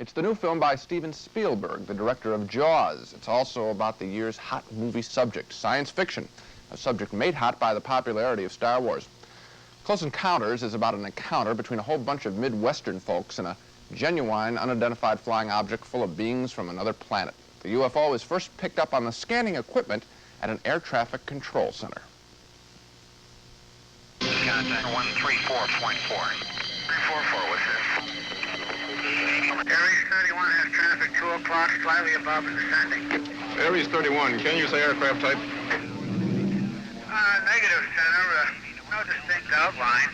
It's the new film by Steven Spielberg, the director of Jaws. It's also about the year's hot movie subject, science fiction, a subject made hot by the popularity of Star Wars. Close Encounters is about an encounter between a whole bunch of Midwestern folks and a genuine, unidentified flying object full of beings from another planet. The UFO is first picked up on the scanning equipment at an air traffic control center. Contact 134.4. 344, what's this? Aries 31 has traffic 2 o'clock, slightly above and descending. Aries 31, can you say aircraft type? Negative, Center. No distinct outline.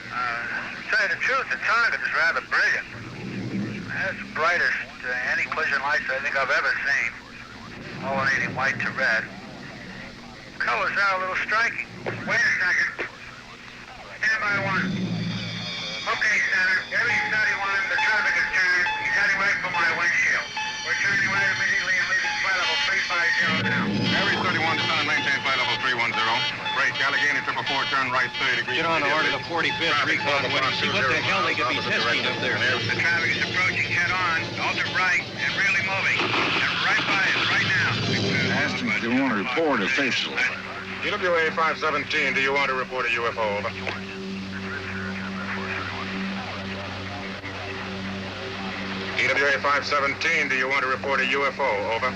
To tell you the truth, the target is rather brilliant. That's the brightest any collision lights I think I've ever seen. Alternating white to red. Colors are a little striking. Wait a second. Stand by one. Okay, Center. Aries 31, the traffic is turned. He's heading right for my windshield. We're turning right immediately and leaving flight level 350 now. Aries 31, descend and maintain flight level 310. Great. Allegheny 444, turn right 30 degrees. Get on the order to the 45th recon window. See what the hell they could be testing up there. The traffic is approaching head on, ultra bright, and really moving. They're right by us right now. Asked him if they want to report a facial. EWA 517, do you want to report a UFO? Over. EWA 517, do you want to report a UFO? Over.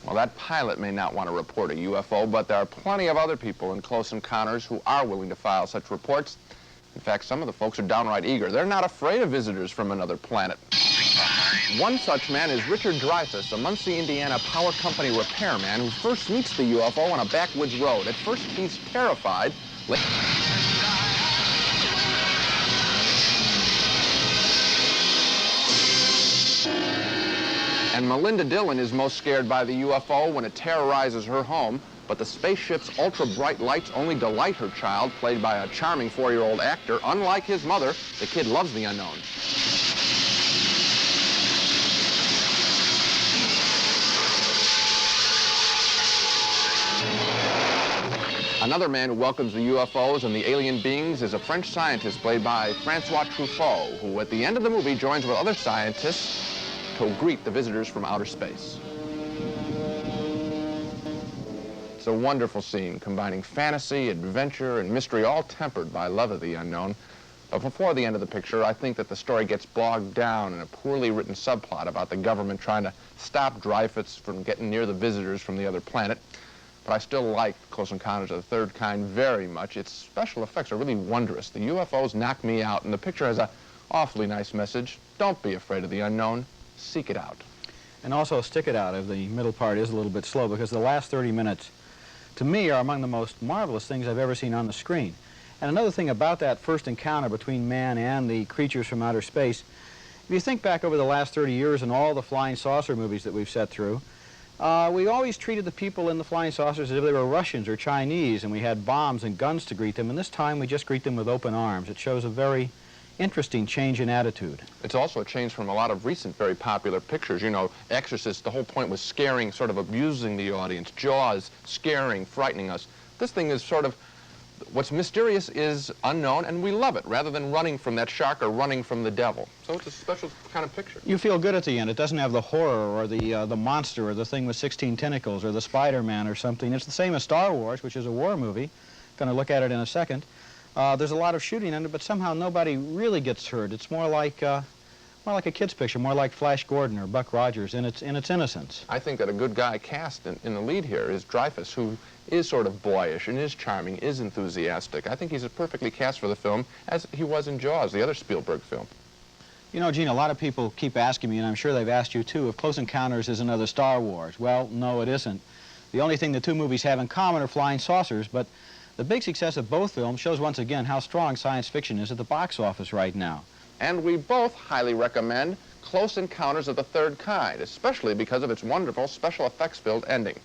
Well, that pilot may not want to report a UFO, but there are plenty of other people in Close Encounters who are willing to file such reports. In fact, some of the folks are downright eager. They're not afraid of visitors from another planet. One such man is Richard Dreyfuss, a Muncie, Indiana power company repairman who first meets the UFO on a backwoods road. At first, he's terrified. And Melinda Dillon is most scared by the UFO when it terrorizes her home, but the spaceship's ultra-bright lights only delight her child, played by a charming 4-year-old actor. Unlike his mother, the kid loves the unknown. Another man who welcomes the UFOs and the alien beings is a French scientist played by Francois Truffaut, who at the end of the movie joins with other scientists to greet the visitors from outer space. It's a wonderful scene, combining fantasy, adventure, and mystery, all tempered by love of the unknown. But before the end of the picture, I think that the story gets bogged down in a poorly written subplot about the government trying to stop Dreyfuss from getting near the visitors from the other planet. But I still like Close Encounters of the Third Kind very much. Its special effects are really wondrous. The UFOs knock me out, and the picture has an awfully nice message. Don't be afraid of the unknown. Seek it out. And also stick it out if the middle part is a little bit slow, because the last 30 minutes, to me, are among the most marvelous things I've ever seen on the screen. And another thing about that first encounter between man and the creatures from outer space, if you think back over the last 30 years and all the flying saucer movies that we've set through, we always treated the people in the flying saucers as if they were Russians or Chinese, and we had bombs and guns to greet them, and this time we just greet them with open arms. It shows a very interesting change in attitude. It's also a change from a lot of recent very popular pictures. You know, Exorcist, the whole point was scaring, sort of abusing the audience. Jaws, scaring, frightening us. This thing is sort of, what's mysterious is unknown, and we love it, rather than running from that shark or running from the devil. So it's a special kind of picture. You feel good at the end. It doesn't have the horror or the monster or the thing with 16 tentacles or the Spider-Man or something. It's the same as Star Wars, which is a war movie. Going to look at it in a second. There's a lot of shooting in it, but somehow nobody really gets hurt. It's more like a kid's picture, more like Flash Gordon or Buck Rogers in its innocence. I think that a good guy cast in the lead here is Dreyfuss, who is sort of boyish and is charming, is enthusiastic. I think he's perfectly cast for the film, as he was in Jaws, the other Spielberg film. You know, Gene, a lot of people keep asking me, and I'm sure they've asked you too, if Close Encounters is another Star Wars. Well, no, it isn't. The only thing the two movies have in common are flying saucers, but the big success of both films shows once again how strong science fiction is at the box office right now. And we both highly recommend Close Encounters of the Third Kind, especially because of its wonderful special effects-filled ending.